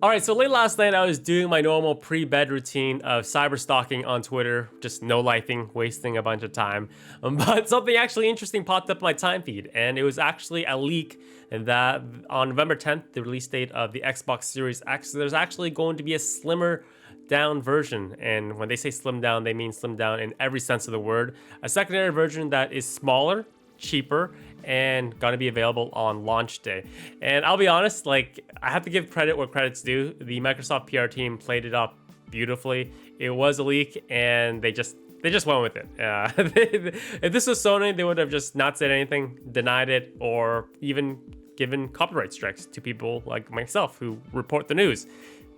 All right, so late last night, I was doing my normal pre-bed routine of cyber stalking on Twitter, just no lifing, wasting a bunch of time. But something actually interesting popped up in my time feed, and it was actually a leak that on November 10th, the release date of the Xbox Series X, there's actually going to be a slimmer down version. And when they say slim down, they mean slim down in every sense of the word. A secondary version that is smaller, cheaper, and gonna be available on launch day. And I'll be honest, like, I have to give credit where credit's due. The Microsoft PR team played it up beautifully. It was a leak, and they just went with it. If this was Sony, they would have just not said anything, denied it, or even given copyright strikes to people like myself who report the news.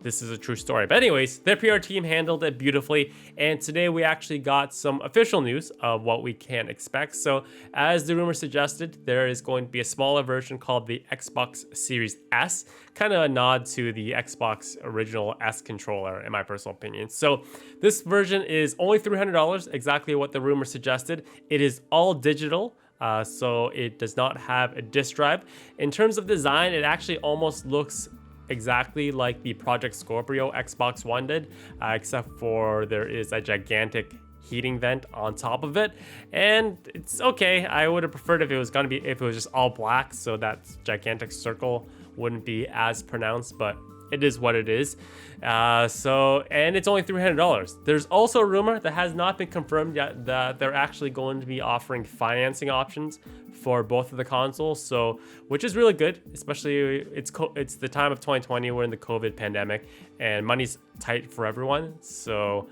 This is a true story. But anyways, their PR team handled it beautifully. And today we actually got some official news of what we can expect. So as the rumor suggested, there is going to be a smaller version called the Xbox Series S, kind of a nod to the Xbox original S controller, in my personal opinion. So this version is only $300, exactly what the rumor suggested. It is all digital. So it does not have a disk drive. In terms of design, it actually almost looks exactly like the Project Scorpio Xbox One did, except for there is a gigantic heating vent on top of it, and it's okay. I would have preferred if it was just all black, so that gigantic circle wouldn't be as pronounced, but it is what it is. And it's only $300. There's also a rumor that has not been confirmed yet that they're actually going to be offering financing options for both of the consoles. So, which is really good, especially it's the time of 2020. We're in the COVID pandemic, and money's tight for everyone. So,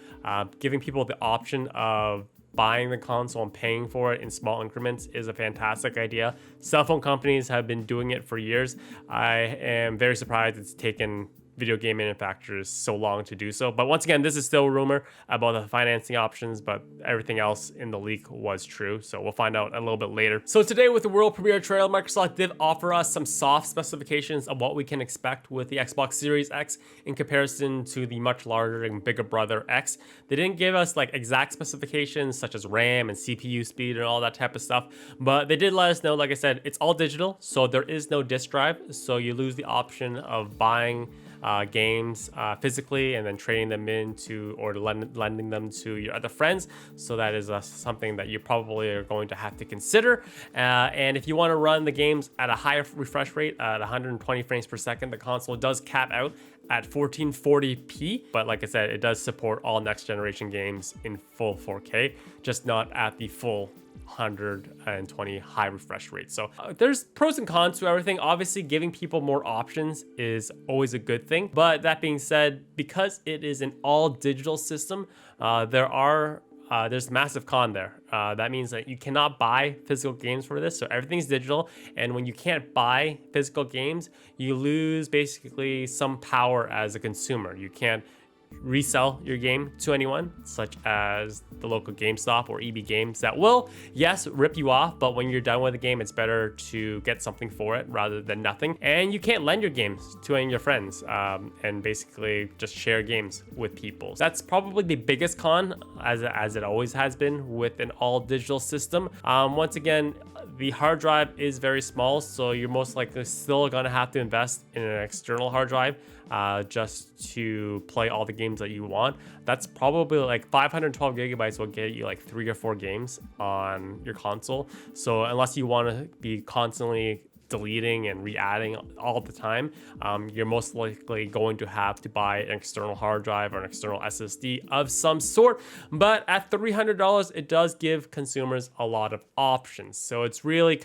giving people the option of buying the console and paying for it in small increments is a fantastic idea. Cell phone companies have been doing it for years. I am very surprised it's taken video game manufacturers so long to do so. But once again, this is still a rumor about the financing options, but everything else in the leak was true. So we'll find out a little bit later. So today with the world premiere trailer, Microsoft did offer us some soft specifications of what we can expect with the Xbox Series X in comparison to the much larger and bigger brother X. They didn't give us like exact specifications such as RAM and CPU speed and all that type of stuff, but they did let us know, like I said, it's all digital, so there is no disk drive, so you lose the option of buying games physically and then trading them into or lending them to your other friends. So that is something that you probably are going to have to consider. And if you want to run the games at a higher refresh rate at 120 frames per second, the console does cap out at 1440p. But like I said, it does support all next generation games in full 4K, just not at the full 120 high refresh rate. So there's pros and cons to everything. Obviously, giving people more options is always a good thing. But that being said, because it is an all digital system, there's massive con there. That means that you cannot buy physical games for this. So everything's digital. And when you can't buy physical games, you lose basically some power as a consumer. You can't resell your game to anyone, such as the local GameStop or EB Games that will, yes, rip you off, but when you're done with the game, it's better to get something for it rather than nothing. And you can't lend your games to any of your friends and basically just share games with people. That's probably the biggest con, as it always has been with an all digital system. Once again, the hard drive is very small, so you're most likely still gonna have to invest in an external hard drive just to play all the games that you want. That's probably like 512 gigabytes will get you like 3 or 4 games on your console. So unless you want to be constantly deleting and re-adding all the time, you're most likely going to have to buy an external hard drive or an external SSD of some sort. But at $300, it does give consumers a lot of options. So it's really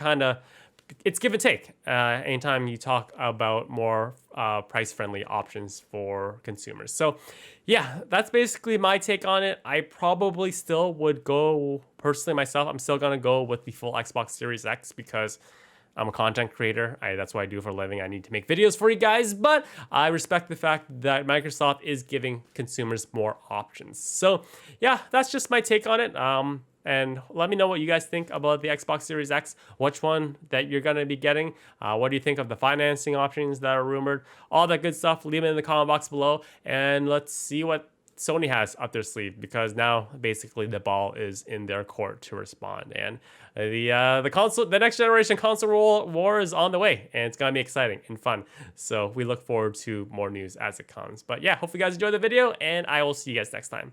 it's give and take anytime you talk about more price-friendly options for consumers. So yeah, that's basically my take on it. I probably still would go, personally myself, I'm still gonna go with the full Xbox Series X because I'm a content creator. That's what I do for a living. I need to make videos for you guys, but I respect the fact that Microsoft is giving consumers more options. So yeah, that's just my take on it. And let me know what you guys think about the Xbox Series X, which one that you're going to be getting. What do you think of the financing options that are rumored? All that good stuff, leave it in the comment box below. And let's see what Sony has up their sleeve, because now basically the ball is in their court to respond. And the next generation console war is on the way, and it's gonna be exciting and fun. So we look forward to more news as it comes. But yeah, hope you guys enjoyed the video, and I will see you guys next time.